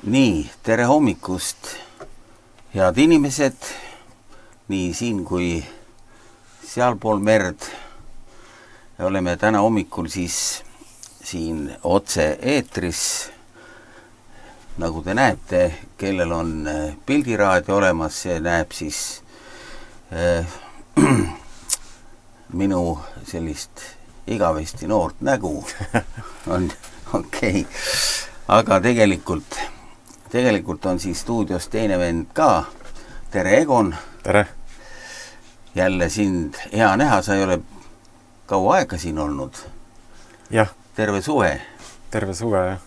Nii, tere hommikust, head inimesed, nii siin kui sealpool merd. Oleme täna hommikul siis siin otse eetris. Nagu te näete, kellel on pildiraadio olemas, see näeb siis minu sellist igavesti noort nägu. On okei. Aga tegelikult on siis stuudios teine vend ka. Tere, Egon. Tere. Jälle sind hea näha, sa ei ole kaua aega siin olnud. Jah. Terve suve. Terve suve, jah.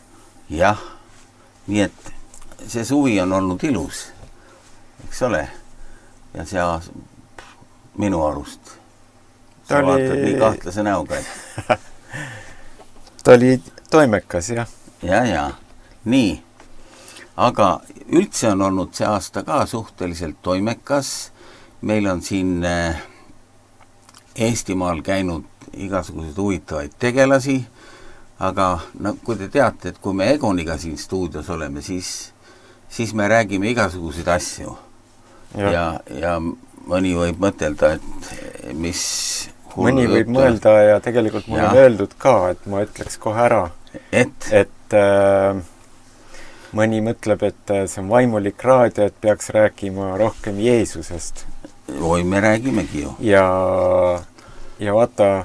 Jah. Nii et see suvi on olnud ilus, eks ole? Ja see minu arust. Sa vaatad nii kahtlase näoga, et... Ta oli toimekas, jah. Ja. Nii. Aga üldse on olnud see aasta ka suhteliselt toimekas. Meil on siin Eestimaal käinud igasuguseid huvitavaid tegelasi, aga no, kui te teate, et kui me Egoniga siin stuudios oleme, siis me räägime igasuguseid asju. Ja mõni võib mõtelda, et mis mõni võib mõelda ja tegelikult mul on öeldud ka, et ma ütleks kohe ära, et mõni mõtleb, et see on vaimulik raadio, et peaks rääkima rohkem Jeesusest. Oi, me räägimegi ju. Ja vaata,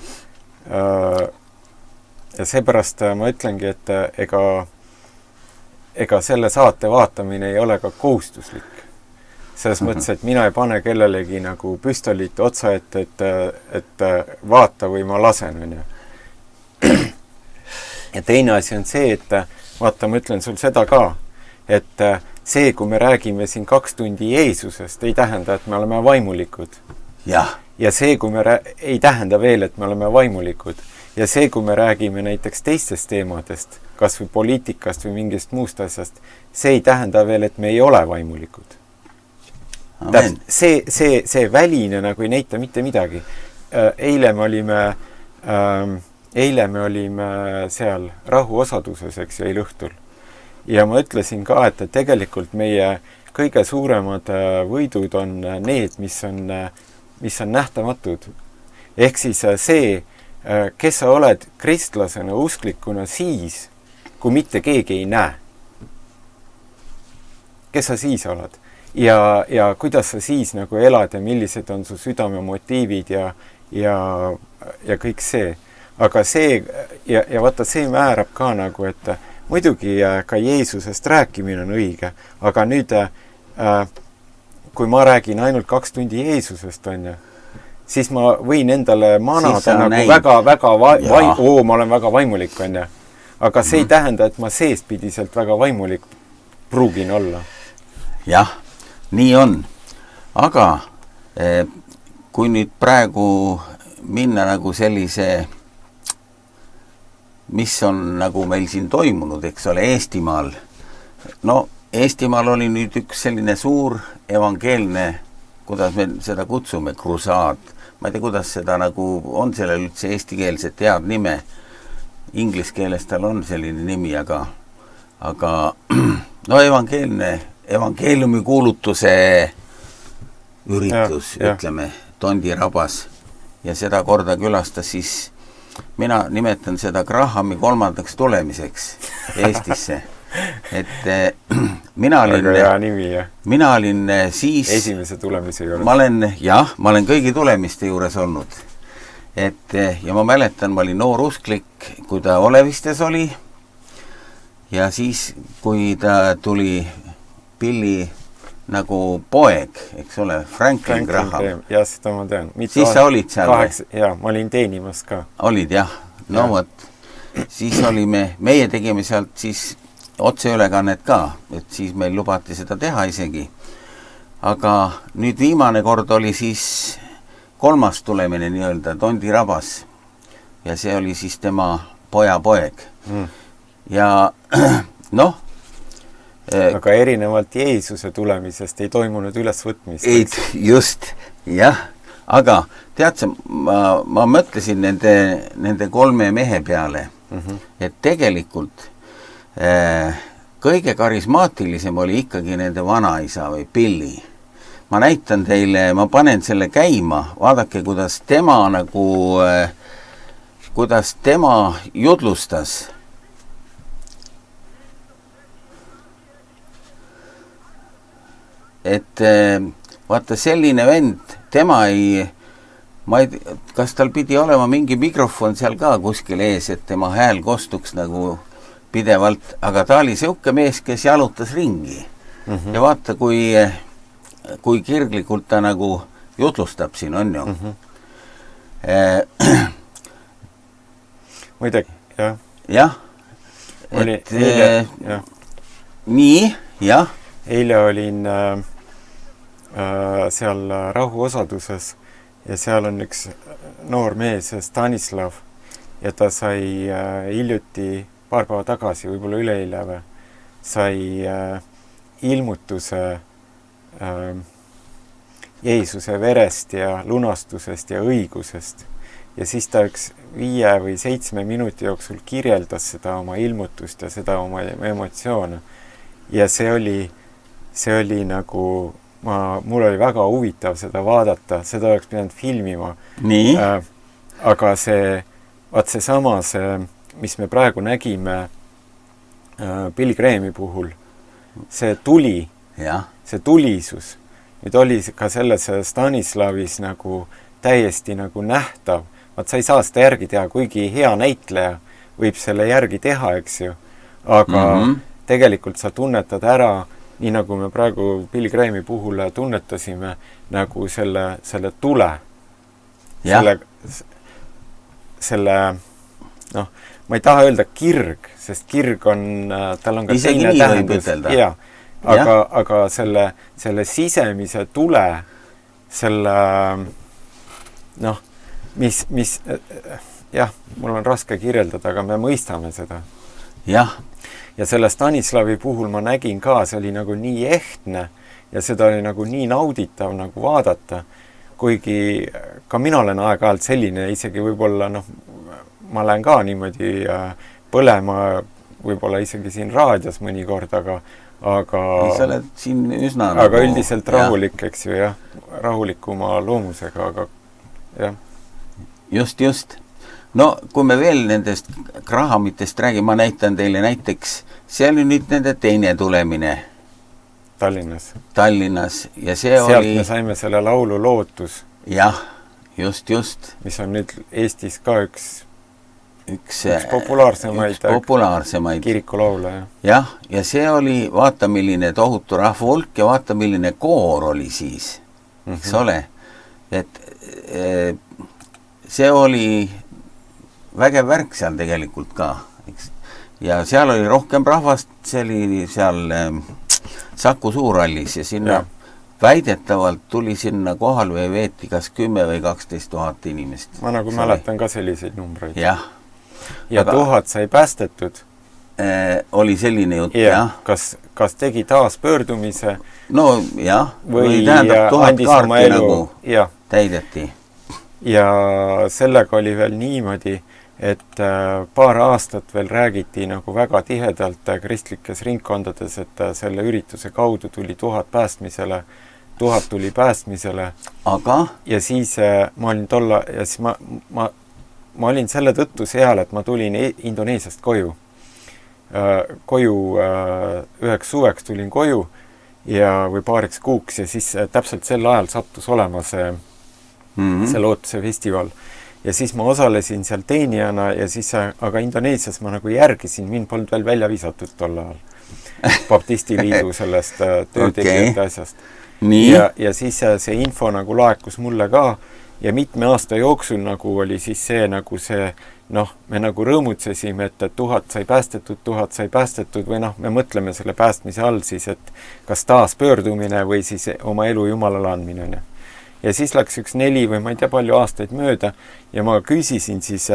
ja seepärast ma ütlengi, et ega selle saate vaatamine ei ole ka kohustuslik. Selles mõttes, et mina ei pane kellelegi nagu püstolit otsa, et vaata või ma lasen. Ja teine asi on see, et vaata, ma ütlen sul seda ka, et see, kui me räägime siin 2 tundi Jeesusest, ei tähenda, et me oleme vaimulikud. Ja see, kui me ei tähenda veel, et me oleme vaimulikud. Ja see, kui me räägime näiteks teistest teemadest, kas või poliitikast või mingist muust asjast, see ei tähenda veel, et me ei ole vaimulikud. See väline nagu ei näita mitte midagi. Eile me olime seal rahuosaduses, eks ju, eile õhtul. Ja ma ütlesin ka, et tegelikult meie kõige suuremad võidud on need, mis on nähtamatud. Ehk siis see, kes sa oled kristlasena, usklikuna siis, kui mitte keegi ei näe. Kes sa siis oled? Ja kuidas sa siis nagu elad ja millised on su südame motiivid ja kõik see. Aga see, ja vaata, see määrab ka nagu, et muidugi ka Jeesusest rääkimine on õige, aga nüüd, kui ma räägin ainult 2 tundi Jeesusest, siis ma võin endale manada nagu väga ma olen väga vaimulik, aga see ei tähenda, et ma seestpidiselt väga vaimulik pruugin olla. Jah, nii on. Aga kui nüüd praegu minna nagu sellise, mis on nagu meil siin toimunud, eks ole, Eestimaal. No, Eestimaal oli nüüd üks selline suur evangeelne, kuidas me seda kutsume, krusaad. Ma ei tea, kuidas seda nagu on sellel üldse eestikeelset head nime. Inglis keeles tal on selline nimi, aga no evangeeliumi kuulutuse üritus, ütleme, Tondirabas. Ja seda korda külastas siis, mina nimetan seda Grahami 3. tulemiseks Eestisse. Et mina olin siis... Esimese tulemise juures. Ma olen kõigi tulemiste juures olnud. Ja ma mäletan, ma olin noor usklik, kui ta Olevistes oli. Ja siis, kui ta tuli Pilli nagu poeg, eks ole, Franklin Graham. Ja seda ma tean. Siis sa olid seal? Jaa, ma olin teenimas ka. Olid, jah. No võt, siis meie tegime sealt siis otseülekannet ka, et siis meil lubati seda teha isegi. Aga nüüd viimane kord oli siis 3. tulemine nii-öelda Tondirabas ja see oli siis tema poeg. Ja noh, aga erinevalt Jeesuse tulemisest ei toimunud ülesvõtmist. Just, jah. Aga tead sa, ma mõtlesin nende 3 mehe peale, et tegelikult kõige karismaatilisem oli ikkagi nende vanaisa või Billy. Ma näitan teile, ma panen selle käima, vaadake, kuidas tema jutlustas. Et vaata selline vend, tema ma ei tea, kas tal pidi olema mingi mikrofon seal ka kuskil ees, et tema hääl kostuks nagu pidevalt, aga ta oli siuke mees, kes jalutas ringi. Ja vaata, kui kirglikult ta nagu jutlustab siin, on ju. Muidagi, jah. Jah. Nii, jah. Eile olin seal rahuosaduses ja seal on üks noor mees, Stanislav, ja ta sai hiljuti, paar päeva tagasi, võib-olla üleeile või, sai ilmutuse Jeesuse verest ja lunastusest ja õigusest. Ja siis ta üks 5 või 7 minuti jooksul kirjeldas seda oma ilmutust ja seda oma emotsioone. Ja see oli nagu, mul oli väga huvitav seda vaadata, seda oleks pidanud filmima. Nii? Aga seesama, mis me praegu nägime Bill Grahami puhul, see tuli, see tulisus, nüüd oli ka selles Stanislavis nagu täiesti nagu nähtav. Vaat sa ei saa seda järgi teha, kuigi hea näitleja võib selle järgi teha, eks ju. Aga tegelikult sa tunnetad ära, nii nagu me praegu Bill Grahami puhul tunnetasime, nagu selle tule. Selle, noh, ma ei taha öelda kirg, sest kirg on, tal on ka isegi teine tähendus. Jaa. Aga selle sisemise tule, selle, noh, mis jah, mul on raske kirjeldada, aga me mõistame seda. Jah. Ja selle Stanislavi puhul ma nägin ka, see oli nagu nii ehtne ja seda oli nagu nii nauditav nagu vaadata, kuigi ka mina olen aeg-ajalt selline, isegi võib-olla, noh, ma lähen ka niimoodi põlema, võib-olla isegi siin raadios mõnikord, aga sa oled siin üsna aga üldiselt rahulik, eks ju, jah, rahulikuma loomusega, aga jah. Just. No, kui me veel nendest Grahamitest räägime, ma näitan teile näiteks, see oli nüüd nende teine tulemine. Tallinnas. Ja see sealt oli... me saime selle laulu Lootus. Jah, just. Mis on nüüd Eestis ka üks populaarsemaid kirikulaule. Jah, ja see oli, vaata milline tohutu rahvahulk ja vaata milline koor oli siis, eks ole. Et see oli vägev värk seal tegelikult ka, eks. Ja seal oli rohkem rahvast, see oli seal Saku Suurhallis ja sinna väidetavalt tuli sinna kohal või veeti kas 10 või 12 000 inimest. Ma nagu mäletan ka selliseid numbreid. Jah. Ja 1000 sai päästetud. Oli selline jutt, jah. Kas tegi taas pöördumise? No jah, või tähendab 1000 kaarti nagu täideti. Ja sellega oli veel niimoodi, et paar aastat veel räägiti nagu väga tihedalt kristlikes ringkondades, et selle ürituse kaudu tuli 1000 tuli päästmisele. Aga? Ja siis ma olin selle tõttu seal, et ma tulin Indoneesiast koju. Üheks suveks tulin koju või paariks kuuks ja siis täpselt sel ajal sattus olema see Lootuse festival. Ja siis ma osalesin seal teenijana ja siis, aga Indoneesias ma nagu järgisin, mind polnud veel välja visatud tol ajal. Baptisti liidu sellest töötegijate asjast. Ja siis see info nagu laekus mulle ka ja mitme aasta jooksul nagu oli siis see, noh, me nagu rõõmutsesime, et 1000 sai päästetud või noh, me mõtleme selle päästmise all siis, et kas taas pöördumine või siis oma elu Jumalale andmine. Ja siis läks üks 4 või ma ei tea palju aastaid mööda ja ma küsisin siis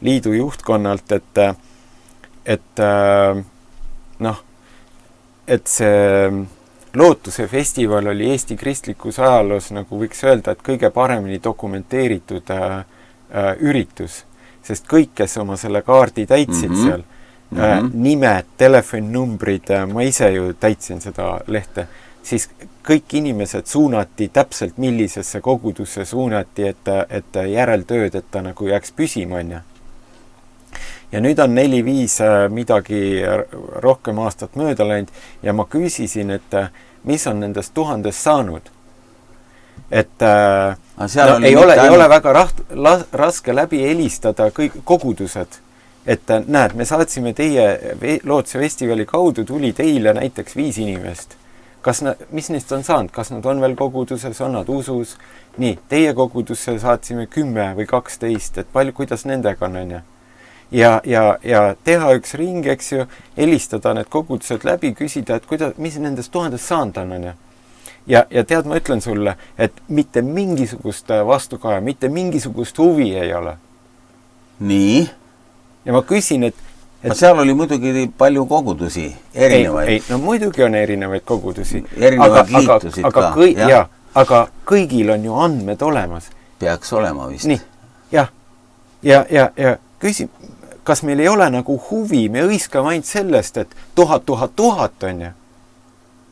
liidu juhtkonnalt, et see Lootuse festival oli Eesti kristlikus ajaloos, nagu võiks öelda, et kõige paremini dokumenteeritud üritus, sest kõik, kes oma selle kaardi täitsid seal, nimed, telefoninumbrid, ma ise ju täitsin seda lehte, siis kõik inimesed suunati täpselt, millisesse kogudusse suunati, et järeltööd, et ta nagu jääks püsima, on ju. Ja nüüd on 4-5 midagi rohkem aastat mööda läinud ja ma küsisin, et mis on nendest 1000 saanud. Et ei ole väga raske läbi helistada kõik kogudused. Et näed, me saatsime teie Lootuse festivali kaudu, tuli teile näiteks 5 inimest. Mis neist on saanud? Kas nad on veel koguduses, on nad usus? Nii, teie kogudusse saatsime 10 või 12, et kuidas nendega on, on ju? Ja teha üks ring, eks ju, helistada need kogudused läbi, küsida, et mis nendest 1000 saanud on, on ju? Ja tead, ma ütlen sulle, et mitte mingisugust vastukaja, mitte mingisugust huvi ei ole. Nii? Ja ma küsin, et seal oli muidugi palju kogudusi, erinevaid. No muidugi on erinevaid kogudusi. Erinevad liitusid ka. Aga kõigil on ju andmed olemas. Peaks olema vist. Nii, jah. Ja küsin, kas meil ei ole nagu huvi, me õiskame ainult sellest, et 1000 on ju.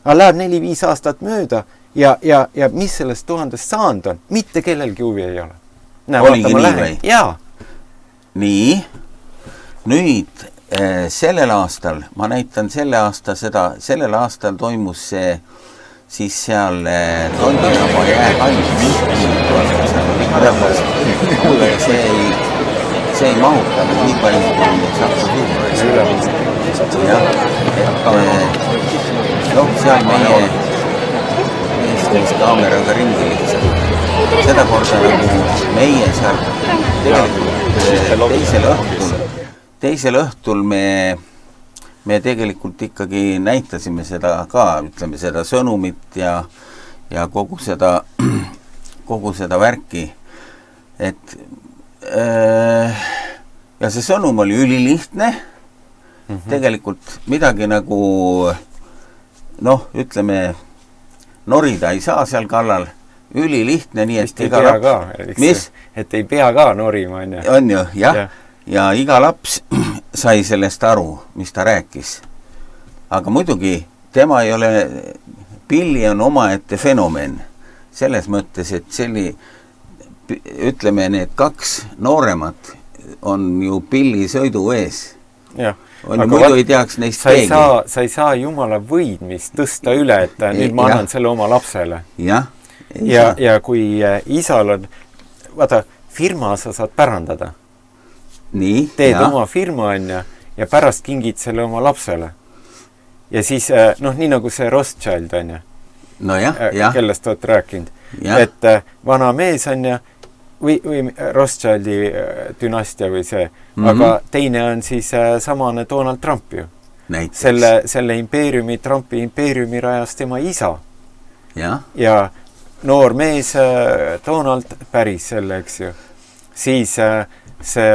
Aga läheb 4-5 aastat mööda ja mis sellest 1000 saanud on? Mitte kellelgi huvi ei ole. Oligi nii või? Jaa. Nii, nüüd sellel aastal, ma näitan sellel aastal toimus see siis seal Tondinaba jäähallis. See ei mahutanud nii palju, kui saab seal meie Eestis kaameraga ringi lihtsalt. Seda korda nagu meie seal tegelikult teisel õhtul me tegelikult ikkagi näitasime seda ka, ütleme seda sõnumit ja kogu seda värki. Et ja see sõnum oli ülilihtne. Tegelikult midagi nagu ütleme, norida ei saa seal kallal. Ülilihtne, nii et iga laps... Et ei pea ka norima, on ju? On ju, jah. Ja iga laps sai sellest aru, mis ta rääkis. Aga muidugi tema ei ole, Pilli on omaette fenomen. Selles mõttes, et ütleme, need 2 nooremat on ju Pilli sõidu ees. Jah. Muidu ei teaks neist keegi. Sa ei saa jumala võidmist tõsta üle, et nüüd ma annan selle oma lapsele. Ja kui isal on, vaata, firma sa saad pärandada. Nii, teed oma firma, on ja pärast kingid selle oma lapsele. Ja siis, nii nagu see Rothschild, on ju. No jah. Kellest oled rääkinud. Et vana mees on või Rothschildi dünastia või see. Aga teine on siis samane Donald Trump ju. Selle impeeriumi, Trumpi impeeriumi rajas tema isa. Ja noor mees Donald päris selle, eks ju. Siis see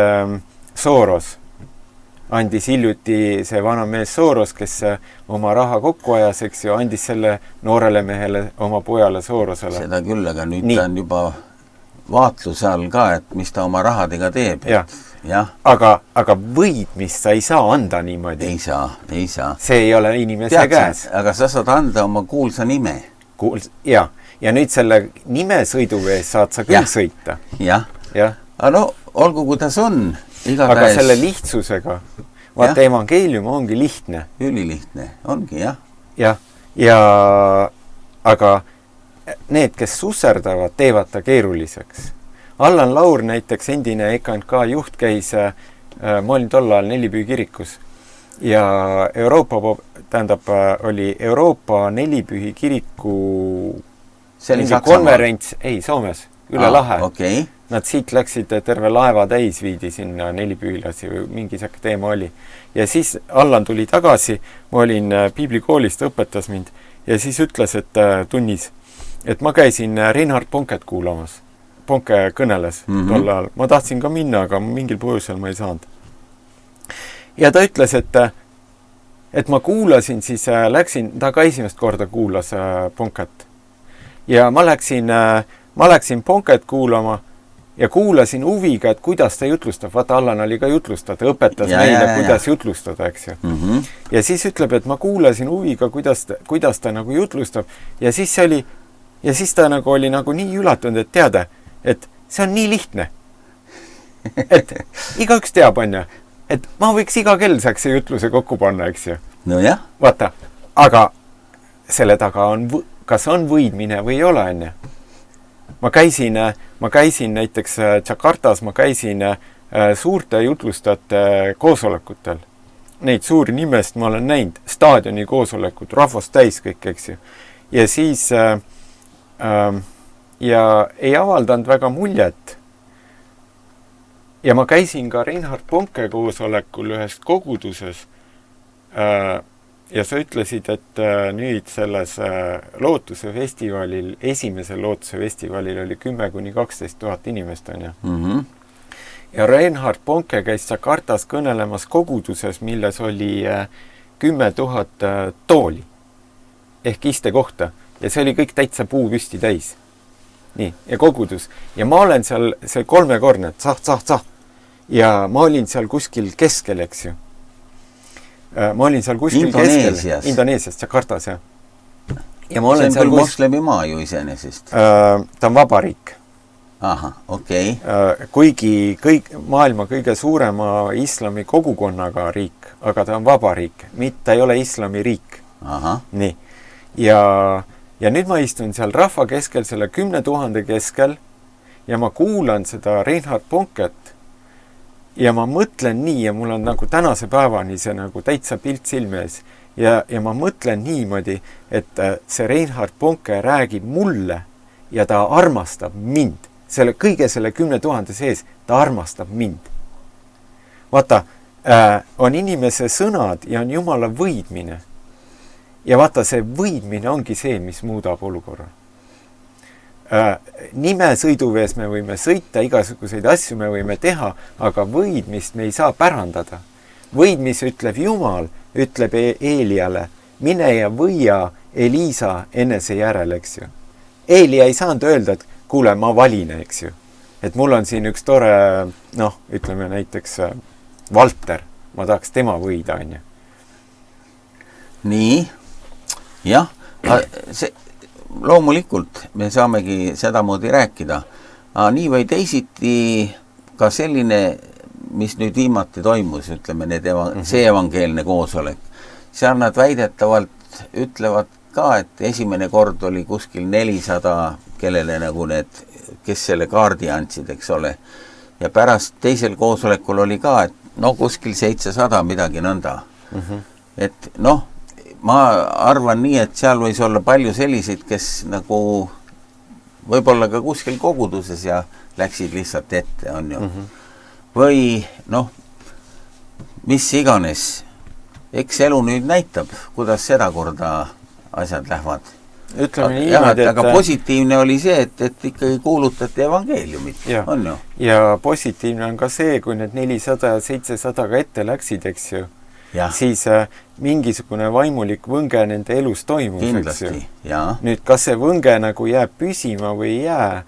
Soros andis hiljuti, see vana mees Soros, kes oma raha kokku ajas, eks ju, andis selle noorele mehele, oma pojale Sorosele. Seda küll, aga nüüd ta on juba vaatluse all ka, et mis ta oma rahadega teeb. Aga võidmist sa ei saa anda niimoodi. Ei saa. See ei ole inimese käes. Aga sa saad anda oma kuulsa nime. Ja nüüd selle nimesõidu ees saad sa küll sõita. Aga olgu kuidas on. Aga selle lihtsusega, vaata evangeelium ongi lihtne. Ülilihtne, ongi, aga need, kes susserdavad, teevad ta keeruliseks. Allan Laur näiteks, endine EKNK juht, käis, ma olin tol ajal Nelipühi kirikus ja oli Euroopa Nelipühi kiriku konverents, Soomes, üle lahe. Nad siit läksid terve laeva täis, viidi sinna Nelipühilasi või mingi säkke teema oli. Ja siis Allan tuli tagasi, ma olin piiblikoolist, õpetas mind ja siis ütles, et tunnis, et ma käisin Reinhard Bonket kuulamas. Bonke kõneles tol ajal. Ma tahtsin ka minna, aga mingil põhjusel ma ei saanud. Ja ta ütles, et ma kuulasin, siis läksin, ta ka esimest korda kuulas Bonket. Ja ma läksin Bonket kuulama ja kuulasin huviga, et kuidas ta jutlustab. Vaata, Allan oli ka jutlustada, õpetas meile, kuidas jutlustada, eks ju. Ja siis ütleb, et ma kuulasin huviga, kuidas ta nagu jutlustab ja siis ta nagu oli nagu nii ülatunud, et teada, et see on nii lihtne. Et igaüks teab, on ju, et ma võiks iga kell saaks see jutluse kokku panna, eks ju. No jah. Vaata, aga selle taga on, kas on võidmine või ei ole, on ju. Ma käisin näiteks Jakartas, ma käisin suurte jutlustajate koosolekutel. Neid suuri nimest ma olen näinud, staadioni koosolekud, rahvast täis kõik, eks ju. Ja siis ja ei avaldanud väga muljet. Ja ma käisin ka Reinhard Bonke koosolekul ühes koguduses ja sa ütlesid, et nüüd selles Lootuse festivalil, esimesel Lootuse festivalil oli 10-12 000 inimest, on ju. Ja Reinhard Bonke käis Jakartas kõnelemas koguduses, milles oli 10 000 tooli ehk istekohta ja see oli kõik täitsa puupüsti täis. Nii, ja kogudus. Ja ma olen seal see 3-kordne, tsah. Ja ma olin seal kuskil keskel, eks ju. Ma olin seal kuskil keskel. Indoneesias, Jakartas, jah. Ja ma olen see on küll moslemi maa ju iseenesest. Ta on vabariik. Aha, okei. Kuigi maailma kõige suurema islami kogukonnaga riik, aga ta on vabariik, mitte ei ole islami riik. Aha. Nii. Ja nüüd ma istun seal rahva keskel, selle 10 000 keskel ja ma kuulan seda Reinhard Bonket ja ma mõtlen nii ja mul on nagu tänase päevani see nagu täitsa pilt silme ees ja ma mõtlen niimoodi, et see Reinhard Bonke räägib mulle ja ta armastab mind. Kõige selle 10 000 sees ta armastab mind. Vaata, on inimese sõnad ja on Jumala võidmine. Ja vaata, see võidmine ongi see, mis muudab olukorra. Nime sõiduvees me võime sõita, igasuguseid asju me võime teha, aga võidmist me ei saa pärandada. Võidmis ütleb Jumal, ütleb Eeliale, mine ja võia Eliisa enese järel, eks ju. Eelia ei saanud öelda, et kuule, ma valin, eks ju. Et mul on siin üks tore, ütleme näiteks Valter, ma tahaks tema võida, on ju. Nii, jah, see loomulikult me saamegi sedamoodi rääkida. Nii või teisiti ka selline, mis nüüd viimati toimus, ütleme, see evangeelne koosolek. Seal nad väidetavalt ütlevad ka, et esimene kord oli kuskil 400, kellele nagu need, kes selle kaardi andsid, eks ole. Ja pärast teisel koosolekul oli ka, et kuskil 700 midagi nõnda. Et ma arvan nii, et seal võis olla palju selliseid, kes nagu võib-olla ka kuskil koguduses ja läksid lihtsalt ette, on ju. Või mis iganes. Eks elu nüüd näitab, kuidas seda korda asjad lähevad. Ütleme niimoodi, aga positiivne oli see, et ikkagi kuulutati evangeeliumit, on ju. Ja positiivne on ka see, kui need 400 ja 700 ka ette läksid, eks ju. Ja. Siis mingisugune vaimulik võnge nende elus toimus. Kindlasti, jaa. Nüüd, kas see võnge nagu jääb püsima või ei jää,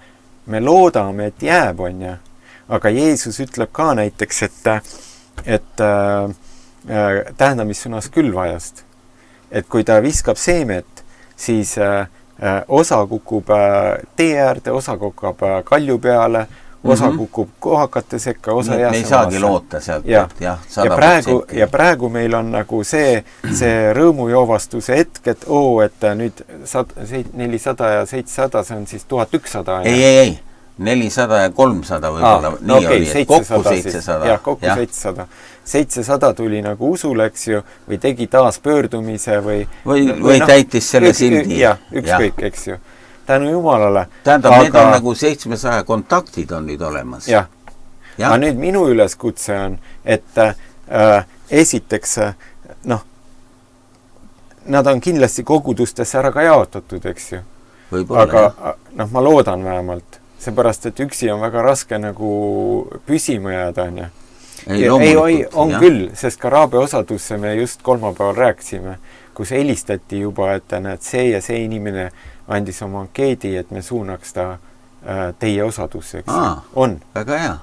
me loodame, et jääb, on ju. Aga Jeesus ütleb ka näiteks, et tähendamissõnas külvajast. Et kui ta viskab seemet, siis osa kukub tee äärde, osa kukub kalju peale, osa kukub kohakate sekka, osa jäässe. Me ei saagi loota sealt, et jah, 100%. Ja praegu meil on nagu see rõõmujoovastuse hetk, et et nüüd 400 ja 700, see on siis 1100. Ei. 400 ja 300 võib-olla. Nii oli, et kokku 700. Jah, kokku 700. 700 tuli nagu usule, eks ju, või tegi taas pöördumise või täitis selle sildi. Jah, ükskõik, eks ju. Tänu Jumalale. Tähendab, need on nagu 700 kontaktid on nüüd olemas. Jah. Aga nüüd minu üleskutse on, et esiteks, nad on kindlasti kogudustesse ära ka jaotatud, eks ju. Võib-olla, aga ma loodan vähemalt. Seepärast, et üksi on väga raske nagu püsima jääda, on ju. Ei, on küll, sest ka raabe osadusse me just kolmapäeval rääkisime, kus helistati juba, et näed, see ja see inimene andis oma ankeedi, et me suunaks ta teie osadusse, eks on. Väga hea.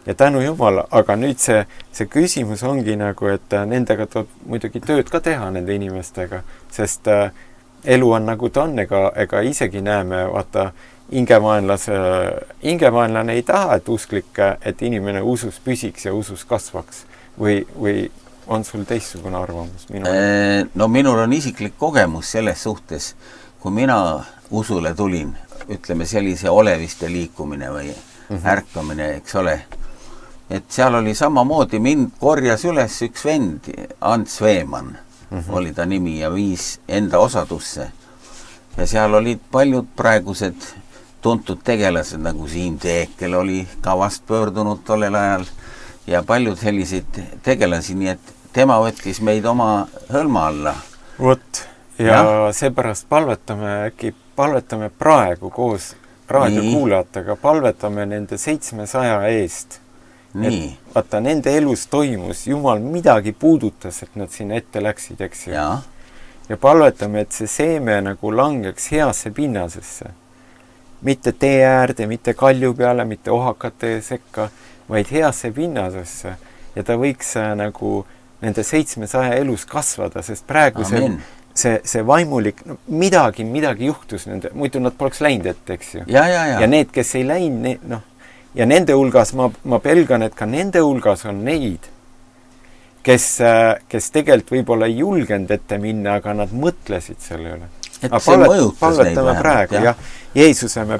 Ja tänu Jumala, aga nüüd see küsimus ongi nagu, et nendega tuleb muidugi tööd ka teha nende inimestega, sest elu on nagu ta on, ega isegi näeme, vaata, ingemaenlane ei taha, et inimene usus püsiks ja usus kasvaks või on sul teistsugune arvamus? No minul on isiklik kogemus selles suhtes, kui mina usule tulin, ütleme sellise oleviste liikumine või ärkamine, eks ole, et seal oli samamoodi, mind korjas üles üks vend, Ants Veemann oli ta nimi ja viis enda osadusse. Ja seal olid paljud praegused tuntud tegelased, nagu Siim Teekel oli kavast pöördunud tollel ajal ja paljud selliseid tegelasi, nii et tema võttis meid oma hõlma alla. Vot, ja seepärast palvetame praegu koos raadiokuulajatega, palvetame nende 700 eest. Nii. Vaata, nende elus toimus, Jumal midagi puudutas, et nad sinna ette läksid, eks ju. Ja palvetame, et see seeme nagu langeks heasse pinnasesse. Mitte tee äärde, mitte kalju peale, mitte ohakate sekka, vaid heasse pinnasesse. Ja ta võiks nagu nende 700 elus kasvada, sest praegu see vaimulik, midagi juhtus nende, muidu nad poleks läinud ette, eks ju. Ja need, kes ei läinud, ja nende hulgas, ma pelgan, et ka nende hulgas on neid, kes tegelikult võib-olla ei julgenud ette minna, aga nad mõtlesid selle üle. Et see mõjutas neid vähemalt. Praegu, jah. Jeesuse, me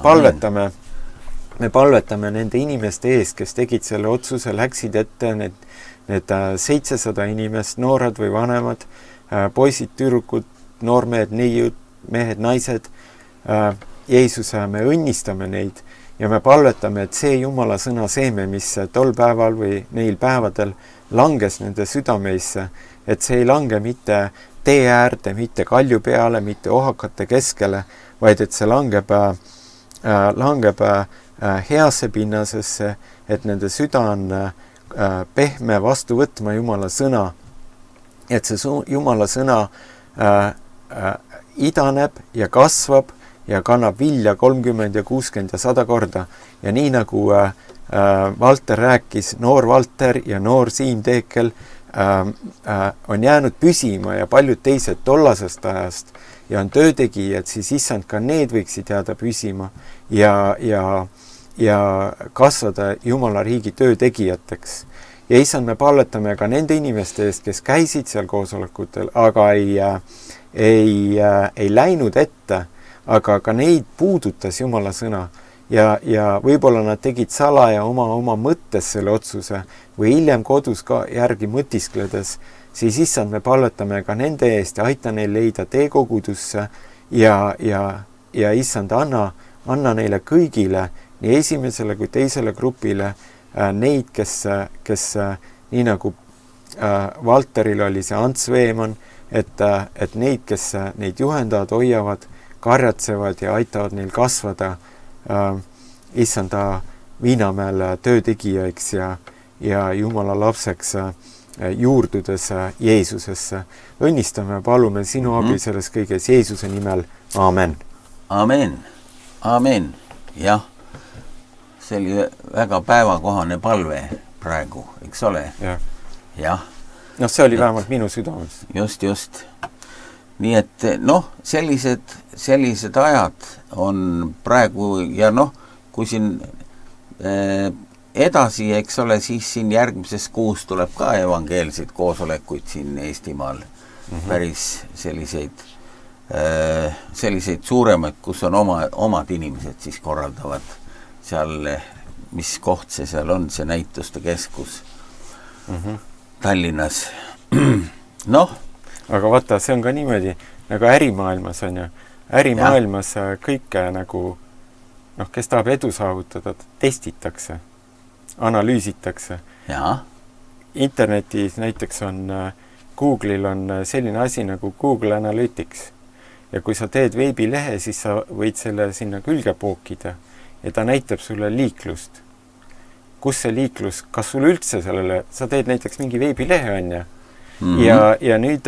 palvetame nende inimeste ees, kes tegid selle otsuse, läksid ette need 700 inimest, noored või vanemad, poisid, tüdrukud, noormehed, neiud, mehed, naised. Jeesuse, me õnnistame neid ja me palvetame, et see Jumala sõna seeme, mis tol päeval või neil päevadel langes nende südameisse, et see ei lange mitte tee äärde, mitte kalju peale, mitte ohakate keskele, vaid et see langeb heasse pinnasesse, et nende süda on pehme vastu võtma Jumala sõna, et see Jumala sõna idaneb ja kasvab ja kannab vilja 30 ja 60 ja 100 korda. Ja nii nagu Valter rääkis, noor Valter ja noor Siim Teekel on jäänud püsima ja paljud teised tollasest ajast ja on töötegijad, siis issand ka need võiksid jääda püsima ja kasvada Jumala riigi töötegijateks. Ja issand, me palvetame ka nende inimeste eest, kes käisid seal koosolekutel, aga ei läinud ette, aga ka neid puudutas Jumala sõna ja võib-olla nad tegid salaja oma mõttes selle otsuse või hiljem kodus ka järgi mõtiskledes, siis issand, me palvetame ka nende eest ja aita neil leida teekogudusse ja issand, anna neile kõigile, nii esimesele kui teisele grupile, neid, kes nii nagu Valteril oli see Ants Veemann, et neid, kes neid juhendavad, hoiavad, karjatsevad ja aitavad neil kasvada issanda Viinamäel töötegijaiks ja Jumala lapseks juurdudes Jeesusesse. Õnnistame, palume sinu abi selles kõiges Jeesuse nimel. Aamen. Aamen. Aamen. Jah, see oli väga päevakohane palve praegu, eks ole? Jah. See oli vähemalt minu südames. Just. Nii et sellised ajad on praegu ja kui siin edasi, eks ole, siis siin järgmises kuus tuleb ka evangeelseid koosolekuid siin Eestimaal. Päris selliseid suuremaid, kus on omad inimesed siis korraldavad seal, mis koht see seal on, see näituste keskus Tallinnas. Aga vaata, see on ka niimoodi, nagu ärimaailmas on ju. Ärimaailmas kõike nagu, kes tahab edu saavutada, testitakse, analüüsitakse. Internetis näiteks on, Google'il on selline asi nagu Google Analytics. Ja kui sa teed veebilehe, siis sa võid selle sinna külge pookida ja ta näitab sulle liiklust. Kus see liiklus, kas sul üldse sellele, sa teed näiteks mingi veebilehe on ja ja nüüd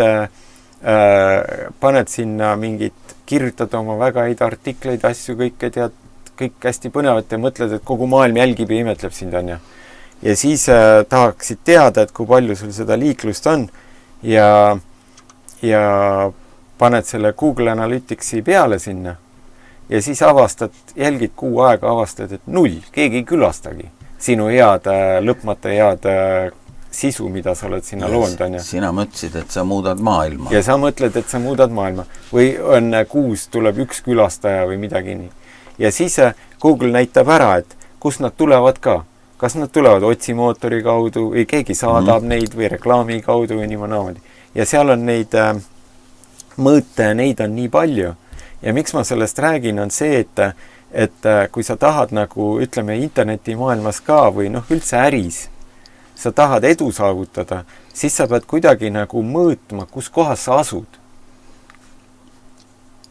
paned sinna mingit, kirjutad oma väga häid artikleid, asju, kõike tead, kõik hästi põnevat ja mõtled, et kogu maailm jälgib ja imetleb sind, on ju. Ja siis tahaksid teada, et kui palju sul seda liiklust on ja paned selle Google Analyticsi peale sinna ja siis avastad, jälgid kuu aega, avastad, et 0, keegi ei külastagi sinu head, lõpmata head sisu, mida sa oled sinna loonud, on ju. Sina mõtlesid, et sa muudad maailma. Ja sa mõtled, et sa muudad maailma. Või on kuus, tuleb üks külastaja või midagi nii. Ja siis Google näitab ära, et kus nad tulevad ka. Kas nad tulevad otsimootori kaudu või keegi saadab neid või reklaami kaudu või niimoodi. Ja seal on neid mõõte, neid on nii palju. Ja miks ma sellest räägin, on see, et kui sa tahad nagu, ütleme, internetimaailmas ka või üldse äris, sa tahad edu saavutada, siis sa pead kuidagi nagu mõõtma, kus kohas sa asud.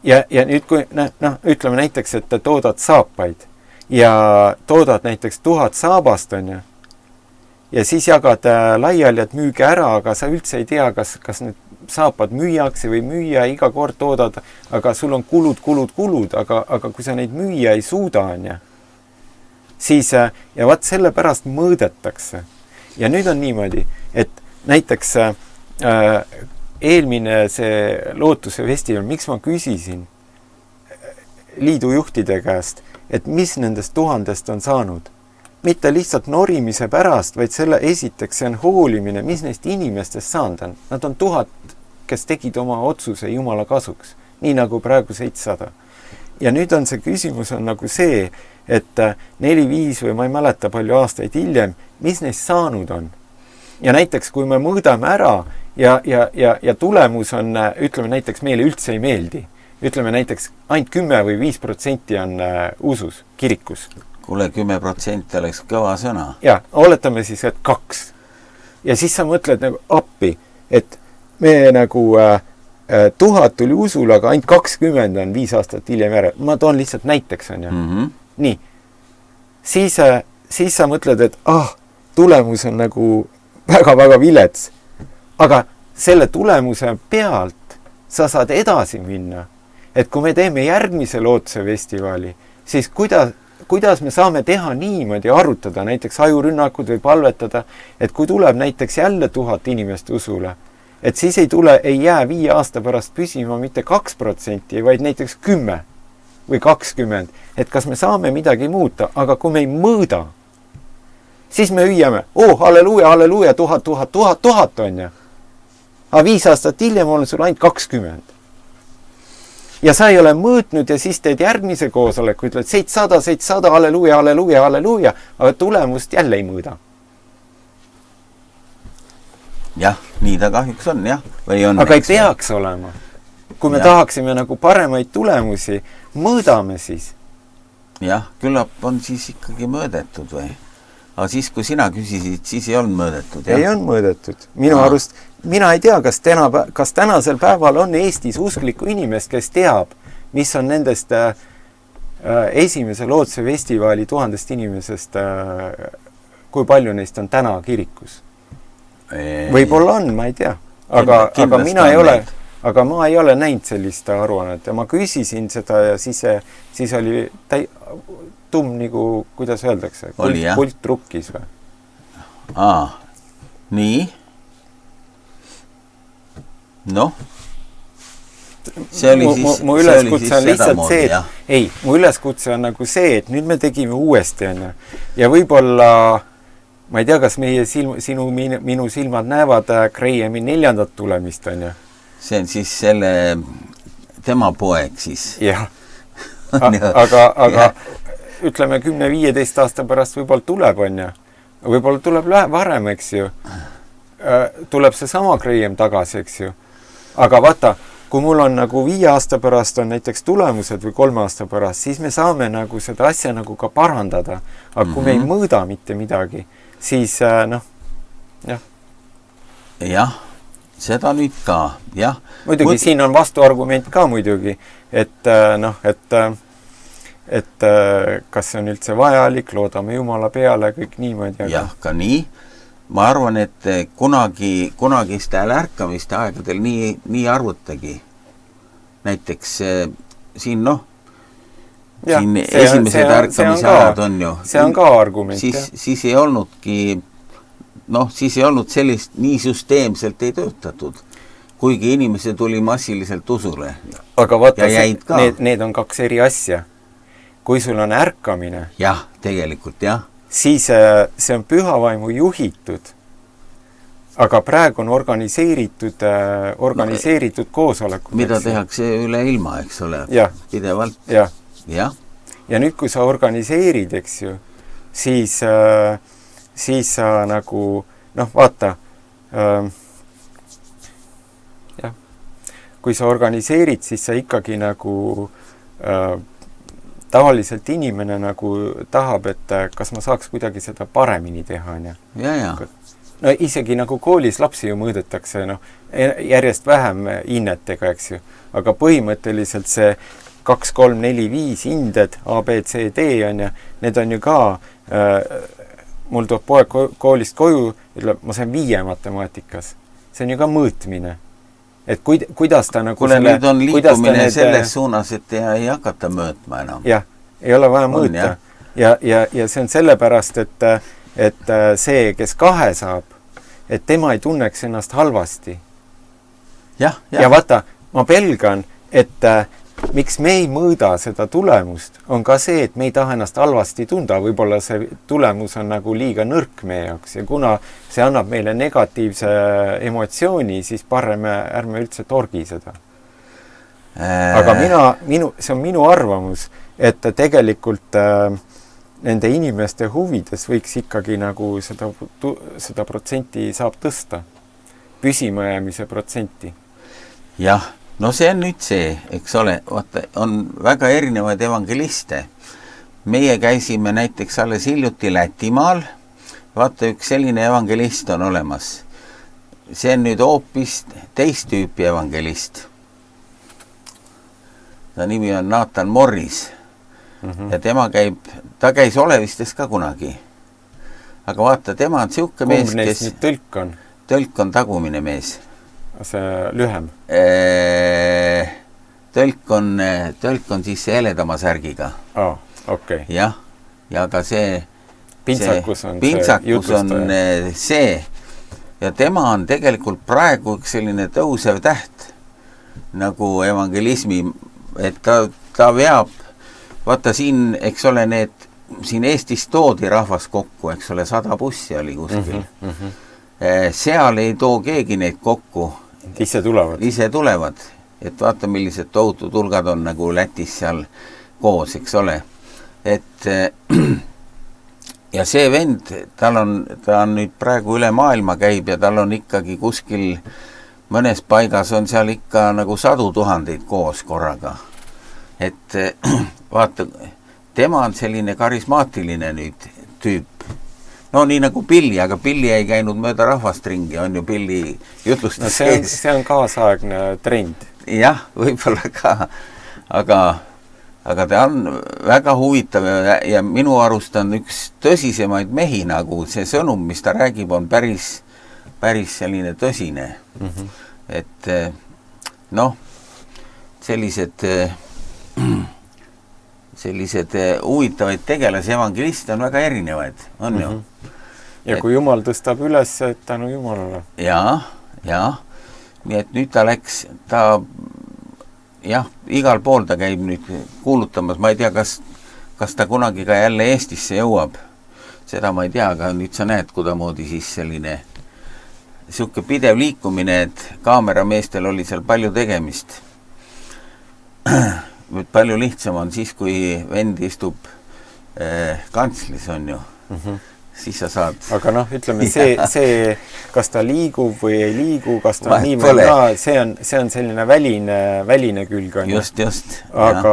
Ja nüüd, kui ütleme näiteks, et toodad saapaid ja toodad näiteks 1000 saabast, on ju, ja siis jagad laiali, et müüge ära, aga sa üldse ei tea, kas need saapad müüakse või müüa, iga kord toodad, aga sul on kulud, aga kui sa neid müüa ei suuda, on ju, siis ja vaat selle pärast mõõdetakse. Ja nüüd on niimoodi, et näiteks eelmine see Lootuse festival, miks ma küsisin liidu juhtide käest, et mis nendest 1000 on saanud. Mitte lihtsalt norimise pärast, vaid selle esiteks see on hoolimine, mis neist inimestest saanud on. Nad on 1000, kes tegid oma otsuse Jumala kasuks, nii nagu praegu 700. Ja nüüd on see küsimus on nagu see, et 4-5 või ma ei mäleta palju aastaid hiljem, mis neist saanud on. Ja näiteks, kui me mõõdame ära ja tulemus on, ütleme näiteks meile üldse ei meeldi, ütleme näiteks ainult 10 või 5% on usus, kirikus. Kuule, 10% oleks kõva sõna. Ja, oletame siis, et 2. Ja siis sa mõtled nagu appi, et me nagu 1000 tuli usule, aga ainult 20 on 5 aastat hiljem järel. Ma toon lihtsalt näiteks, on ju. Nii. Siis sa mõtled, et tulemus on nagu väga-väga vilets. Aga selle tulemuse pealt sa saad edasi minna. Et kui me teeme järgmise Lootuse festivali, siis kuidas me saame teha niimoodi, arutada näiteks ajurünnakud või palvetada, et kui tuleb näiteks jälle 1000 inimest usule, et siis ei jää 5 aasta pärast püsima mitte 2%, vaid näiteks 10 või 20, et kas me saame midagi muuta, aga kui me ei mõõda, siis me hüüame, halleluuja, 1000 on ju. Aga 5 aastat hiljem on sul ainult 20. Ja sa ei ole mõõtnud ja siis teed järgmise koosoleku, ütled 700, halleluuja, aga tulemust jälle ei mõõda. Jah, nii ta kahjuks on, jah. Aga ei peaks olema. Kui me tahaksime nagu paremaid tulemusi, mõõdame siis. Jah, küllap on siis ikkagi mõõdetud või? Aga siis, kui sina küsisid, siis ei olnud mõõdetud. Ei on mõõdetud. Minu arust, mina ei tea, kas tänasel päeval on Eestis usklikku inimest, kes teab, mis on nendest esimese Lootuse festivali 1000 inimesest, kui palju neist on täna kirikus. Võib-olla on, ma ei tea. Aga ma ei ole näinud sellist aruannet ja ma küsisin seda ja siis oli nagu, kuidas öeldakse, kult trukkis või? Nii. Noh. Mu üleskutse on lihtsalt see, et mu üleskutse on nagu see, et nüüd me tegime uuesti, on. Ja võib-olla ma ei tea, kas minu silmad näevad Grahami 4. tulemist, on ju? See on siis tema poeg siis. Jah. Aga ütleme 10-15 aasta pärast võib-olla tuleb, on ju? Võib-olla tuleb varem, eks ju? Tuleb see sama Graham tagasi, eks ju? Aga vaata, kui mul on nagu 5 aasta pärast on näiteks tulemused või 3 aasta pärast, siis me saame nagu seda asja nagu ka parandada. Aga kui me ei mõõda mitte midagi, siis jah. Jah, seda nüüd ka, jah. Muidugi siin on vastuargument ka muidugi, et kas see on üldse vajalik, loodame Jumala peale, kõik niimoodi. Aga... Jah, ka nii. Ma arvan, et kunagistel ärkamiste aegadel nii arvutagi. Näiteks siin siin esimesed ärkamise ajad on ju. See on ka argument, siis ei olnudki, siis ei olnud sellist, nii süsteemselt ei töötatud, kuigi inimesed tuli massiliselt usule. Aga vaata, need on 2 eri asja. Kui sul on ärkamine, jah, tegelikult jah, siis see on pühavaimu juhitud, aga praegu on organiseeritud koosolekud. Mida tehakse üle ilma, eks ole, pidevalt. Ja nüüd, kui sa organiseerid, eks ju, siis sa nagu, vaata, kui sa organiseerid, siis sa ikkagi nagu tavaliselt inimene nagu tahab, et kas ma saaks kuidagi seda paremini teha, on ju. Ja. No isegi nagu koolis lapsi ju mõõdetakse, järjest vähem hinnetega, eks ju. Aga põhimõtteliselt see 2, 3, 4, 5 hinded, A, B, C, D on ja need on ju ka, mul tuleb poeg koolist koju, ütleb, ma sain 5 matemaatikas. See on ju ka mõõtmine. Et kuidas ta nagu nüüd on liikumine selles suunas, et ei hakata mõõtma enam. Jah, ei ole vaja mõõta. Ja see on sellepärast, et see, kes 2 saab, et tema ei tunneks ennast halvasti. Ja vaata, ma pelgan, et miks me ei mõõda seda tulemust, on ka see, et me ei taha ennast halvasti tunda. Võib-olla see tulemus on nagu liiga nõrk meie jaoks ja kuna see annab meile negatiivse emotsiooni, siis ärme üldse torgi seda. Aga see on minu arvamus, et tegelikult nende inimeste huvides võiks ikkagi nagu seda protsenti saab tõsta. Püsimajäämise protsenti. Jah. No see on nüüd see, eks ole, vaata, on väga erinevaid evangeliste. Meie käisime näiteks alles hiljuti Lätimaal, vaata, üks selline evangelist on olemas. See on nüüd hoopis teist tüüpi evangelist. Ta nimi on Nathan Morris ja ta käis Olevistes ka kunagi. Aga vaata, tema on siuke mees, kes... Tõlk on? Tõlk on tagumine mees. See lühem? Tõlk on siis see heledama särgiga. Okay. Jah, ja ka see pintsakus on see. Ja tema on tegelikult praegu üks selline tõusev täht nagu evangelismi, et ta veab, vaata siin, eks ole, siin Eestis toodi rahvas kokku, eks ole, 100 bussi oli kuskil. Seal ei too keegi neid kokku. Ise tulevad. Et vaata, millised tohutud hulgad on nagu Lätis seal koos, eks ole. Et ja see vend, ta on nüüd praegu üle maailma käib ja tal on ikkagi kuskil mõnes paigas on seal ikka nagu 100 000 koos korraga. Et vaata, tema on selline karismaatiline nüüd tüüp. No nii nagu Pilli, aga Pilli ei käinud mööda rahvast ringi, on ju Pilli jutlustas sees. See on kaasaegne trend. Jah, võib-olla ka, aga ta on väga huvitav ja minu arust on üks tõsisemaid mehi, nagu see sõnum, mis ta räägib, on päris selline tõsine. Et sellised huvitavaid tegelasi evangeliste on väga erinevaid, on ju. Ja kui Jumal tõstab üles, tänu Jumalale. Ja. Nii et nüüd ta läks, igal pool ta käib nüüd kuulutamas. Ma ei tea, kas ta kunagi ka jälle Eestisse jõuab. Seda ma ei tea, aga nüüd sa näed, kudamoodi siis selline siuke pidev liikumine, et kaamerameestel oli seal palju tegemist. Palju lihtsam on siis, kui vend istub kantslis, on ju. Siis sa saad... Aga ütleme, see, kas ta liigub või ei liigu, kas ta nii või see on selline väline külg. Just. Aga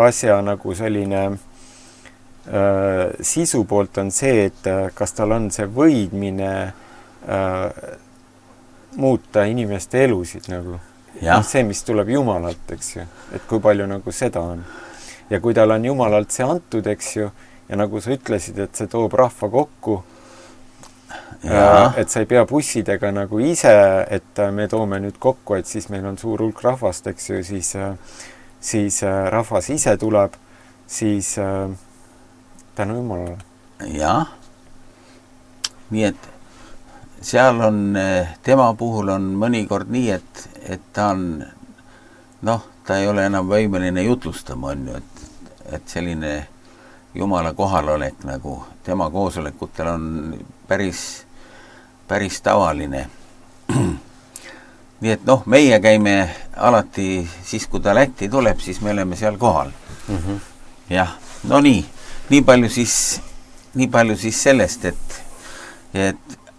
asja nagu selline sisu poolt on see, et kas tal on see võidmine muuta inimeste elusid nagu. See, mis tuleb Jumalalt, eks ju. Et kui palju nagu seda on. Ja kui tal on Jumalalt see antud, eks ju, ja nagu sa ütlesid, et see toob rahva kokku, et sa ei pea bussidega nagu ise, et me toome nüüd kokku, et siis meil on suur hulk rahvast, eks ju, siis rahvas ise tuleb, siis tänu Jumalale. Jah. Nii et seal on, tema puhul on mõnikord nii, et ta on, ta ei ole enam võimeline jutlustama, on ju, et selline Jumala kohalolek nagu tema koosolekutel on päris tavaline. Nii et meie käime alati siis, kui ta Lätti tuleb, siis me oleme seal kohal. Jah, nii palju siis sellest, et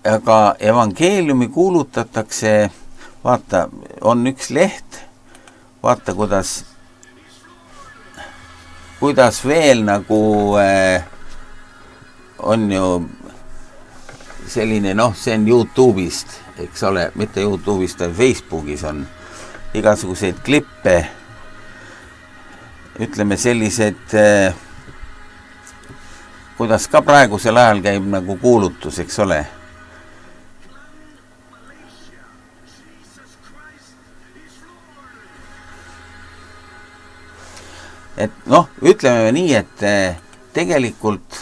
aga evangeeliumi kuulutatakse, vaata, on üks leht, vaata, kuidas veel nagu on ju selline, see on YouTube'ist, eks ole, mitte YouTube'ist, vaid Facebookis on igasuguseid klippe, ütleme sellised, kuidas ka praegusel ajal käib nagu kuulutus, eks ole. Et ütleme nii, et tegelikult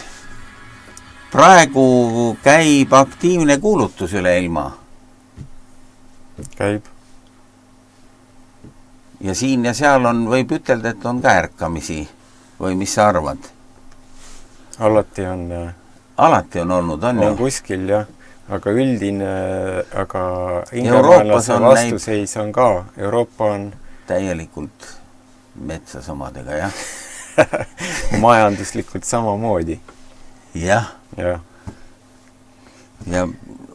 praegu käib aktiivne kuulutus üle ilma. Käib. Ja siin ja seal võib ütelda, et on ka ärkamisi või mis sa arvad? Alati on. Alati on olnud, on ju? On kuskil, jah. Aga üldine, aga ingemaelase vastuseis on ka. Euroopa on täielikult metsas omadega, jah. Majanduslikult samamoodi. Jah. Ja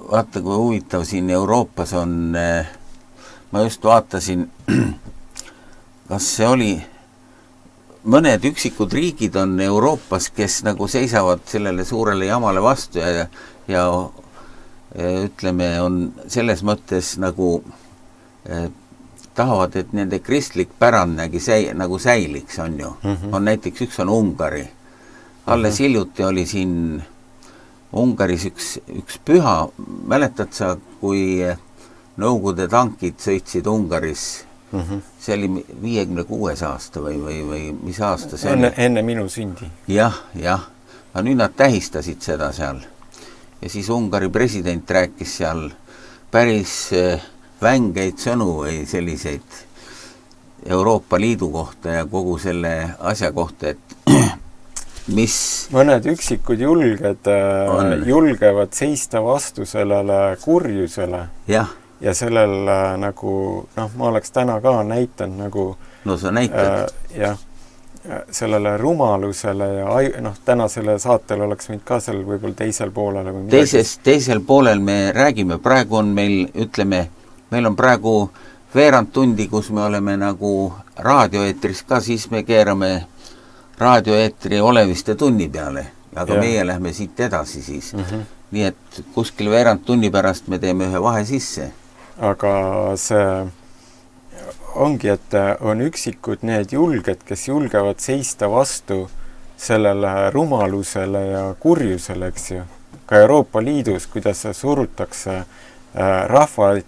vaata, kui huvitav siin Euroopas on, ma just vaatasin, kas see oli, mõned üksikud riigid on Euroopas, kes nagu seisavad sellele suurele jamale vastu ja ütleme, on selles mõttes nagu tahavad, et nende kristlik pärand nagu säiliks, on ju. On näiteks üks on Ungari. Alles hiljuti oli siin Ungaris üks püha, mäletad sa, kui Nõukogude tankid sõitsid Ungaris, see oli 56 aasta või mis aasta see oli? Enne minu sündi. Jah. Aga nüüd nad tähistasid seda seal. Ja siis Ungari president rääkis seal päris vängeid sõnu või selliseid Euroopa Liidu kohta ja kogu selle asja kohta, et mis mõned üksikud julgevad seista vastu sellele kurjusele. Jah. Ja sellel nagu, ma oleks täna ka näitanud nagu sa näitad. Jah, sellele rumalusele ja täna selle saatel oleks võinud ka seal võib-olla teisel poolele või midagi. Teisel poolel me räägime, praegu on meil, ütleme, meil on praegu veerand tundi, kus me oleme nagu raadioeetris ka, siis me keerame raadioeetri Oleviste tunni peale, aga meie lähme siit edasi siis. Nii et kuskil veerand tunni pärast me teeme ühe vahe sisse. Aga see ongi, et on üksikud need julged, kes julgevad seista vastu sellele rumalusele ja kurjusele, eks ju. Ka Euroopa Liidus, kuidas surutakse rahvaid,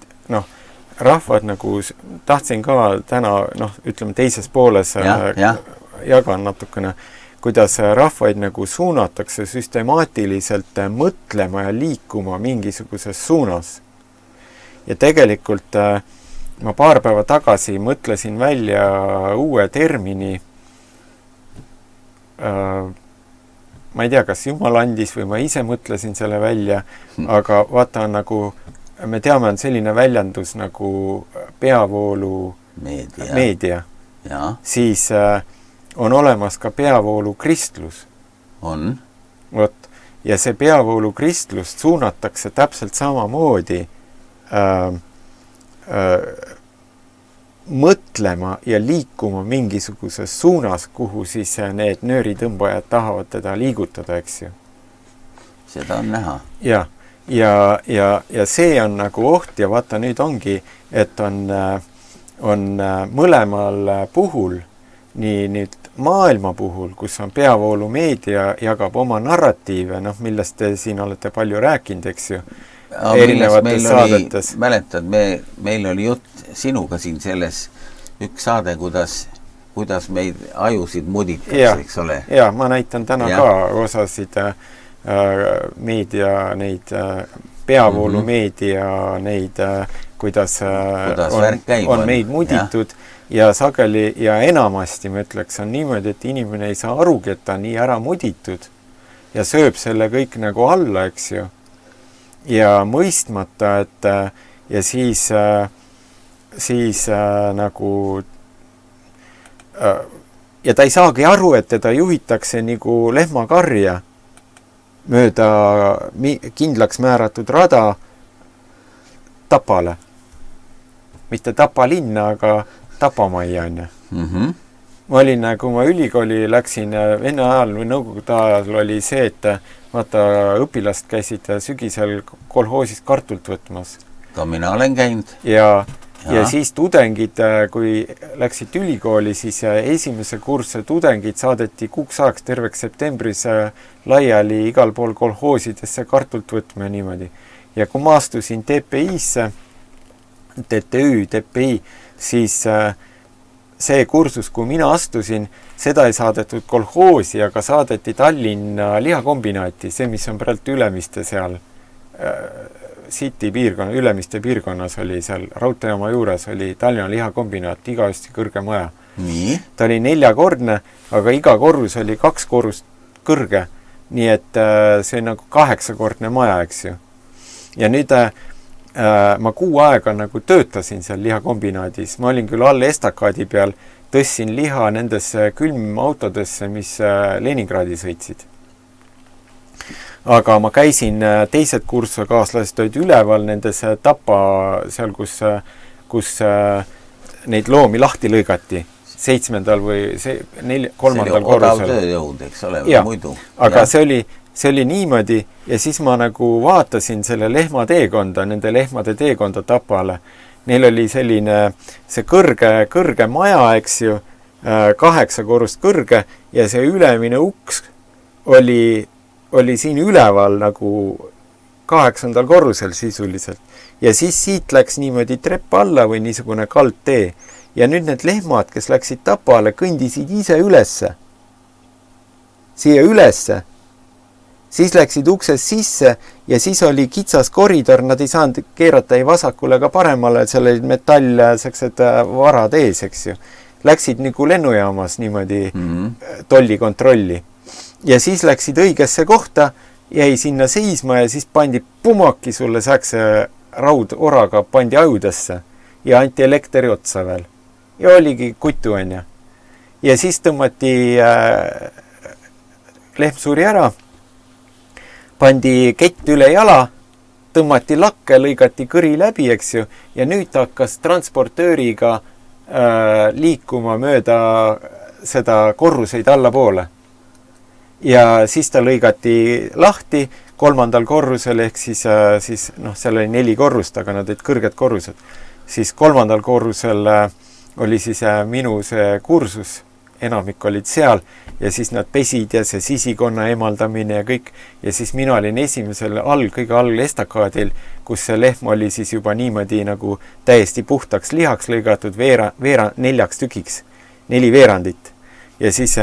rahvad nagu, tahtsin ka täna, ütleme teises pooles jagan natukene, kuidas rahvaid nagu suunatakse süstemaatiliselt mõtlema ja liikuma mingisuguses suunas. Ja tegelikult ma paar päeva tagasi mõtlesin välja uue termini. Ma ei tea, kas Jumal andis või ma ise mõtlesin selle välja, aga vaata on nagu, me teame, on selline väljendus nagu peavoolu meedia. Ja. Siis on olemas ka peavoolu kristlus. On. Ja see peavoolu kristlust suunatakse täpselt samamoodi mõtlema ja liikuma mingisuguses suunas, kuhu siis need nööritõmbajad tahavad teda liigutada, eks ju. Seda on näha. Ja see on nagu oht ja vaata nüüd ongi, et on mõlemal puhul, nii nüüd maailma puhul, kus on peavoolu meedia, jagab oma narratiive, millest te siin olete palju rääkinud, eks ju, erinevates saadetes. Mäletad, meil oli jutt sinuga siin selles üks saade, kuidas kuidas meid ajusid muditakse, eks ole. Ja, ma näitan täna ka osasid meedia, neid peavoolumeedia, neid, kuidas on meid muditud ja sageli ja enamasti, ma ütleks, on niimoodi, et inimene ei saa arugi, et ta nii ära muditud ja sööb selle kõik nagu alla, eks ju. Ja mõistmata, et ja siis nagu ja ta ei saagi aru, et teda juhitakse nagu lehmakarja mööda kindlaks määratud rada Tapale. Mitte Tapa linna, aga Tapamajja on. Ma olin, kui ma ülikooli läksin Vene ajal või Nõukogude ajal oli see, et vaata õpilast käisid sügisel kolhoosis kartult võtmas. Ka mina olen käinud. Ja siis tudengid, kui läksid ülikooli, siis esimese kursse tudengid saadeti kuuks ajaks terveks septembris laiali igal pool kolhoosidesse kartult võtma niimoodi. Ja kui ma astusin TPI-sse, TPI, siis see kursus, kui mina astusin, seda ei saadetud kolhoosi, aga saadeti Tallinna lihakombinaati, see, mis on praegu Ülemiste seal City piirkonna, Ülemiste piirkonnas oli seal raudteejaama juures oli Tallinna lihakombinaat, igavesti kõrge maja. Nii? Ta oli 4-kordne, aga iga korrus oli 2 korrust kõrge, nii et see on nagu 8-kordne maja, eks ju. Ja nüüd ma 6 aega nagu töötasin seal lihakombinaadis. Ma olin küll all estakaadi peal, tõssin liha nendesse külmautodesse, mis Leningradi sõitsid. Aga ma käisin, teised kursusekaaslased olid üleval nendes Tapa, seal kus neid loomi lahti lõigati 7. või 3. korrusel. See oli odav tööjõud, eks ole, või muidu. Aga see oli niimoodi ja siis ma nagu vaatasin selle lehmateekonda, nende lehmade teekonda Tapale. Neil oli selline see kõrge maja, eks ju, 8 korrust kõrge ja see ülemine uks oli siin üleval nagu 8. korrusel sisuliselt. Ja siis siit läks niimoodi trepp alla või niisugune kaldtee. Ja nüüd need lehmad, kes läksid Tapale, kõndisid ise ülesse. Siia ülesse. Siis läksid ukses sisse ja siis oli kitsas koridor, nad ei saanud keerata ei vasakule ega paremale, seal olid metallsed varad ees, eks ju. Läksid nagu lennujaamas niimoodi tollikontrolli. Ja siis läksid õigesse kohta, jäi sinna seisma ja siis pandi pumaki sulle säkse raudoraga, pandi ajudesse ja anti elektri otsa veel. Ja oligi kutu enne. Ja siis tõmmati lehm suri ära, pandi kett üle jala, tõmmati lakke, lõigati kõri läbi, eks ju, ja nüüd ta hakkas transportööriga liikuma mööda seda korruseid allapoole. Ja siis ta lõigati lahti 3. korrusel, ehk siis seal oli 4 korrust, aga nad olid kõrged korrused. Siis 3. korrusel oli siis minu see kursus, enamik olid seal ja siis nad pesid ja see sisikonna emaldamine ja kõik. Ja siis mina olin esimesel kõige all estakaadil, kus see lehm oli siis juba niimoodi nagu täiesti puhtaks lihaks lõigatud 4 tükiks, 4 veerandit. Ja siis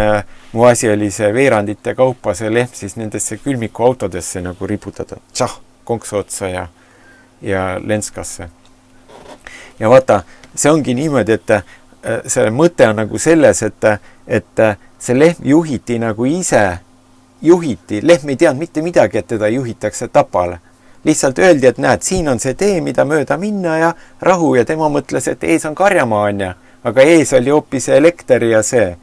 mu asi oli see veerandite kaupa see lehm siis nendesse külmikuautodesse nagu riputada. Konksu otsa ja lenskasse. Ja vaata, see ongi niimoodi, et see mõte on nagu selles, et see lehm juhiti nagu ise, lehm ei teadnud mitte midagi, et teda juhitakse Tapale. Lihtsalt öeldi, et näed, siin on see tee, mida mööda minna ja rahu ja tema mõtles, et ees on karjamaa, aga ees oli hoopis elekter ja see.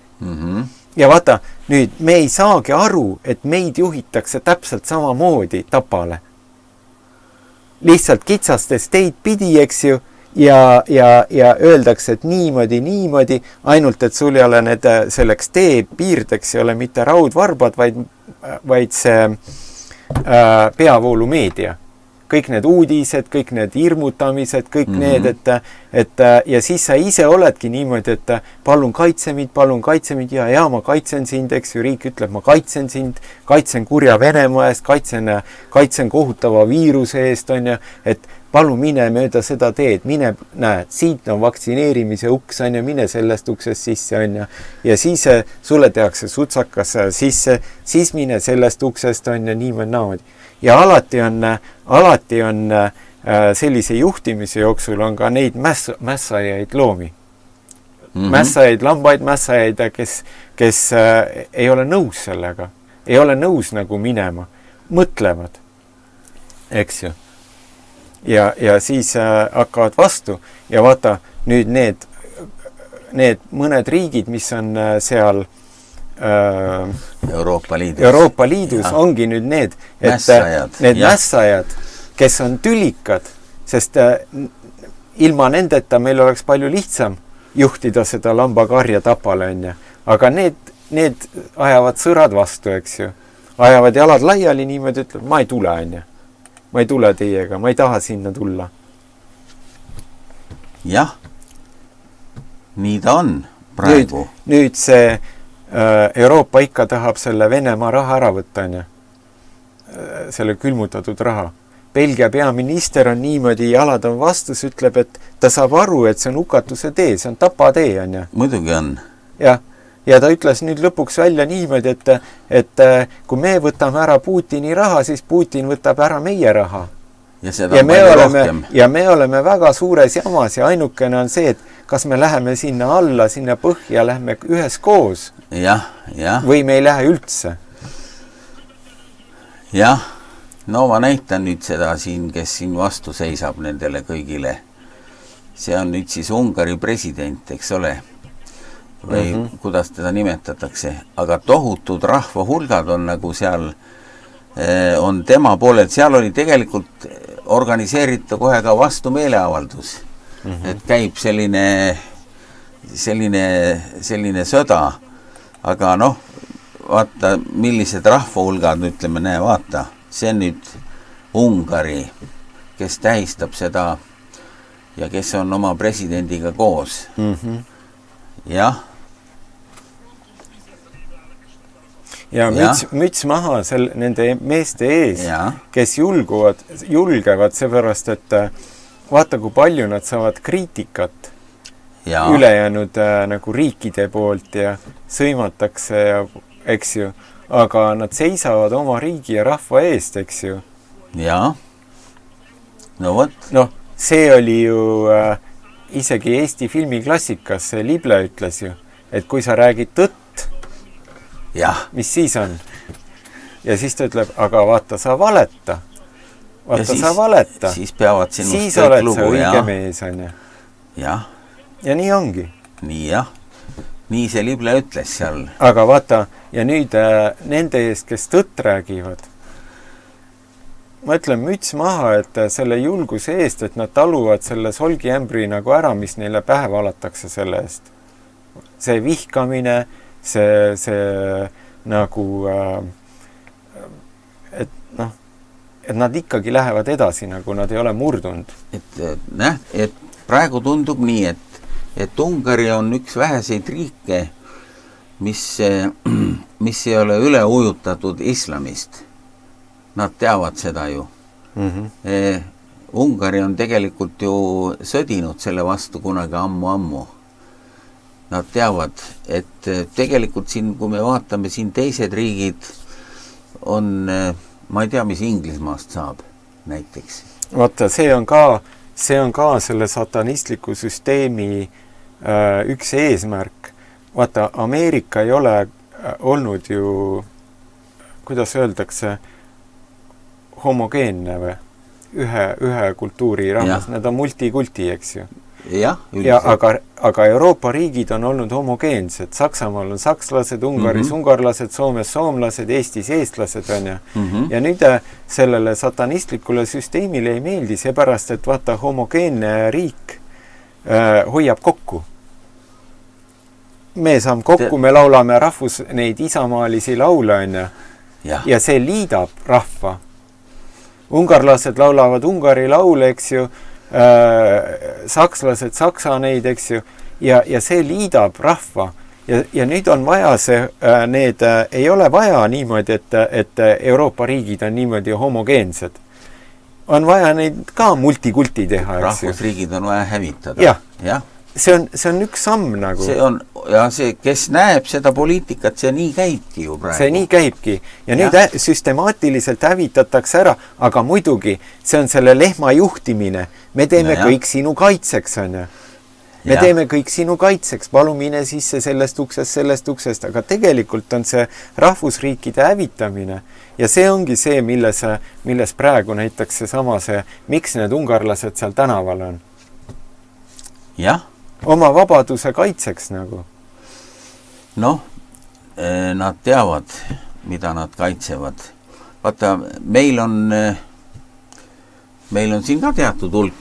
Ja vaata, nüüd me ei saagi aru, et meid juhitakse täpselt samamoodi Tapale. Lihtsalt kitsastes teid pidi, eks ju, ja öeldakse, et niimoodi, ainult et sul ei ole need selleks tee piirdeks ei ole mitte raudvarbad, vaid see peavoolumeedia. Kõik need uudised, kõik need hirmutamised, kõik need, et ja siis sa ise oledki niimoodi, et palun kaitse mind ja ma kaitsen sind, eks ju, riik ütleb, ma kaitsen sind, kaitsen kurja Venemaa eest, kaitsen kohutava viiruse eest, on ja, et palun mine mööda seda teed, mine, näed, siit on vaktsineerimise uks, on ju, mine sellest uksest sisse, on ju. Ja siis sulle tehakse sutsakas sisse, siis mine sellest uksest, on ju, niimoodi naamodi. Ja alati on sellise juhtimise jooksul on ka neid mässajaid loomi. Mässajaid, lambaid, mässajaid, kes ei ole nõus sellega. Ei ole nõus nagu minema. Mõtlevad, eks ju. Ja siis hakkavad vastu ja vaata nüüd need mõned riigid, mis on seal Euroopa Liidus ja. Ongi nüüd need mässajad, mässajad, kes on tülikad, sest ilma nendeta meil oleks palju lihtsam juhtida seda lambakarja Tapale, on ju. Aga need ajavad sõrad vastu, eks ju. Ajavad jalad laiali niimoodi, ütleb, ma ei tule, on ju. Ma ei tule teiega, ma ei taha sinna tulla. Jah, nii ta on praegu. Nüüd see Euroopa ikka tahab selle Venemaa raha ära võtta, on ju. Selle külmutatud raha. Belgia peaminister on niimoodi, jalad on vastus, ütleb, et ta saab aru, et see on hukatuse tee, see on tapa tee, on ju. Muidugi on. Ja ta ütles nüüd lõpuks välja niimoodi, et kui me võtame ära Putini raha, siis Putin võtab ära meie raha. Ja me oleme väga suures jamas ja ainukene on see, et kas me läheme sinna alla, sinna põhja, läheme ühes koos. Ja. Või me ei lähe üldse. Jah, no ma näitan nüüd seda siin, kes siin vastu seisab nendele kõigile. See on nüüd siis Ungari president, eks ole? Või kuidas teda nimetatakse, aga tohutud rahvahulgad on nagu seal, on tema poolel, seal oli tegelikult organiseeritud kohe ka vastu meeleavaldus, et käib selline sõda, aga noh, vaata, millised rahvahulgad, ütleme, näe, vaata, see on nüüd Ungari, kes tähistab seda ja kes on oma presidendiga koos. Jah. Ja müts maha nende meeste ees, kes julgevad seepärast, et vaata, kui palju nad saavad kriitikat ülejäänud nagu riikide poolt ja sõimatakse ja eks ju, aga nad seisavad oma riigi ja rahva eest, eks ju. Jaa. No võt. Noh, see oli ju isegi Eesti filmiklassikas, see Lible ütles ju, et kui sa räägid tõtt, mis siis on? Ja siis ta ütleb, aga vaata, sa valeta. Sa valeta. Siis peavad sinust siis oled lugu, sa õige mees, on ju. Jah. Ja nii ongi. Nii, jah. Nii see Lible ütles seal. Aga vaata, ja nüüd nende eest, kes tõtt räägivad, ma ütlen müts maha, et selle julguse eest, et nad taluvad selle solgiämbri nagu ära, mis neile pähe valatakse selle eest. See vihkamine, see nagu, et nad ikkagi lähevad edasi, nagu nad ei ole murdunud. Et praegu tundub nii, et Ungari on üks väheseid riike, mis ei ole üle ujutatud islamist. Nad teavad seda ju. Ungari on tegelikult ju sõdinud selle vastu kunagi ammu. Nad teavad, et tegelikult siin, kui me vaatame siin teised riigid, on, ma ei tea, mis Inglismaast saab näiteks. Vaata, see on ka selle satanistliku süsteemi üks eesmärk. Vaata, Ameerika ei ole olnud ju, kuidas öeldakse, homogeenne või ühe kultuuri rahvas, need on multikulti, eks ju. Ja, aga Euroopa riigid on olnud homogeensed. Saksamaal on sakslased, Ungaris ungarlased, Soomes soomlased, Eestis eestlased on ju. Ja nüüd sellele satanistlikule süsteemile ei meeldi seepärast, et vaata, homogeenne riik hoiab kokku. Me saame kokku, me laulame neid isamaalisi laule on ju. Ja see liidab rahva. Ungarlased laulavad Ungari laule, eks ju, sakslased saksa neid, eks ju, ja see liidab rahva. Ja nüüd on vaja ei ole vaja niimoodi, et Euroopa riigid on niimoodi homogeensed. on vaja neid ka multikulti teha, eks ju. Rahvusriigid on vaja hävitada. Jah. See on üks samm nagu. See on, ja see, kes näeb seda poliitikat, see nii käibki ju praegu. See nii käibki. Ja nüüd süstemaatiliselt hävitatakse ära, aga muidugi see on selle lehma juhtimine. Me teeme kõik sinu kaitseks, on ju. Me teeme kõik sinu kaitseks, palu mine sisse sellest uksest, aga tegelikult on see rahvusriikide hävitamine. Ja see ongi see, milles praegu näiteks miks need ungarlased seal tänaval on. Jah. Oma vabaduse kaitseks nagu. Noh, nad teavad, mida nad kaitsevad. Vaata, meil on siin ka teatud hulk,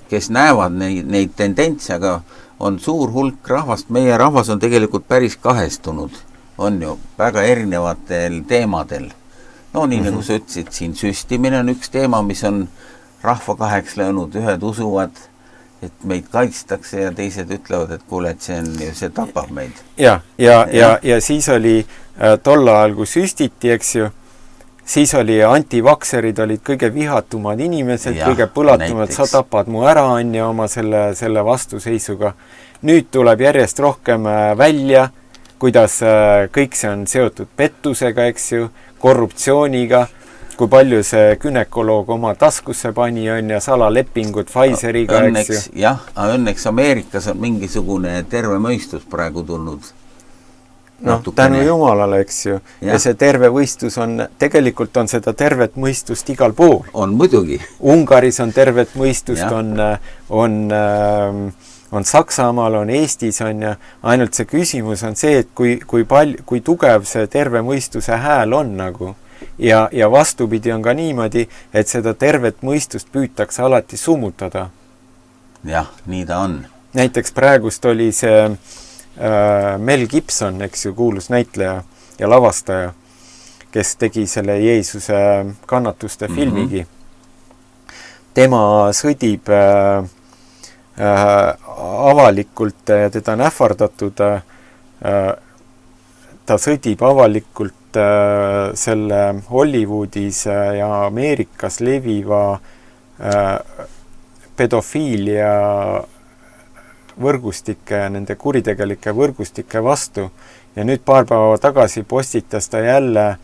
kes näevad neid tendentse, aga on suur hulk rahvast. Meie rahvas on tegelikult päris kahestunud. On ju väga erinevatel teemadel. No nii nagu sa ütlesid, siin süstimine on üks teema, mis on rahva kaheks löönud. Ühed usuvad, et meid kaitstakse ja teised ütlevad, et kuule, et see tapab meid. Ja siis oli tol ajal, kui süstiti, eks ju, siis oli antivakserid olid kõige vihatumad inimesed, kõige põlatumad, sa tapad mu ära, on ja oma selle vastuseisuga. Nüüd tuleb järjest rohkem välja, kuidas kõik see on seotud pettusega, eks ju, korruptsiooniga, kui palju see gynekoloog oma taskusse pani on ja salalepingud Pfizeriga, eks ju. Jah, õnneks Ameerikas on mingisugune terve mõistus praegu tulnud. Tänu Jumalale, eks ju. Ja see terve mõistus tegelikult on seda tervet mõistust igal pool. On muidugi. Ungaris on tervet mõistust, on Saksamaal, on Eestis, on ja ainult see küsimus on see, et kui tugev see terve mõistuse hääl on nagu. Ja vastupidi on ka niimoodi, et seda tervet mõistust püütakse alati summutada. Jah, nii ta on. Näiteks praegust oli see Mel Gibson, eks ju, kuulus näitleja ja lavastaja, kes tegi selle Jeesuse kannatuste filmigi. Tema sõdib avalikult ja teda on ähvardatud, ta sõdib avalikult selle Hollywoodis ja Ameerikas leviva pedofiilia võrgustike, nende kuritegelike võrgustike vastu. Ja nüüd paar päeva tagasi postitas ta jälle,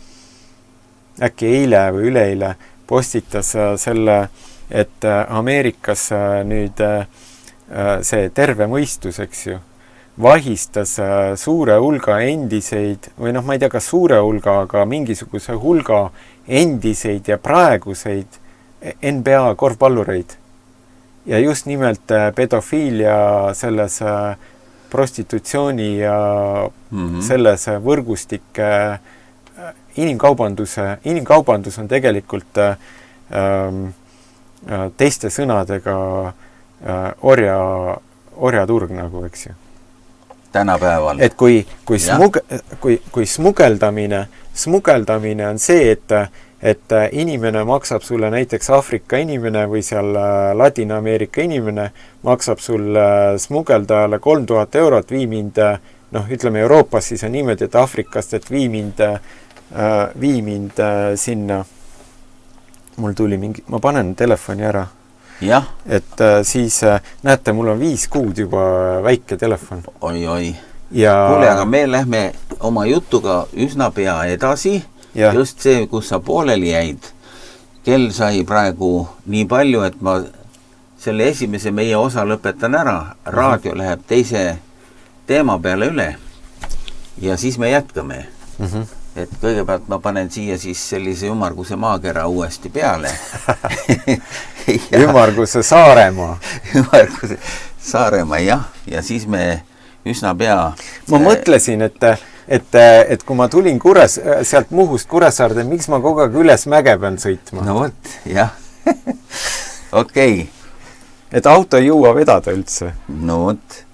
äkki eile või üleeile, postitas selle, et Ameerikas nüüd see terve mõistus, eks ju, vahistas suure hulga endiseid, või ma ei tea, kas suure hulga, aga mingisuguse hulga endiseid ja praeguseid NBA korvpallureid. Ja just nimelt pedofiilia selles prostitutsiooni ja selles võrgustike inimkaubandus on tegelikult teiste sõnadega orjaturg nagu, eks ju. Tänapäeval. Et kui smugeldamine on see, et inimene maksab sulle, näiteks Aafrika inimene või seal Ladina-Ameerika inimene maksab sulle smugeldajale 3000 eurot, vii mind, ütleme Euroopas siis on niimoodi, et Aafrikast, et vii mind sinna. Mul tuli ma panen telefoni ära. Jah. Et siis, näete, mul on 5 kuud juba väike telefon. Oi. Kuule, aga me lähme oma jutuga üsna pea edasi. Ja. Just see, kus sa pooleli jäid. Kell sai praegu nii palju, et ma selle esimese meie osa lõpetan ära. Raadio läheb teise teema peale üle. Ja siis me jätkame. Et kõigepealt ma panen siia siis sellise ümmarguse maakera uuesti peale. Ümmarguse Saaremaa. Ümmarguse Saaremaa, jah. Ja siis me üsna pea... Ma mõtlesin, et kui ma tulin sealt Muhust Kuressaarde, miks ma kogu aeg üles mäge pean sõitma? No võt, jah. Okei. Et auto ei jõua vedada üldse. No võt.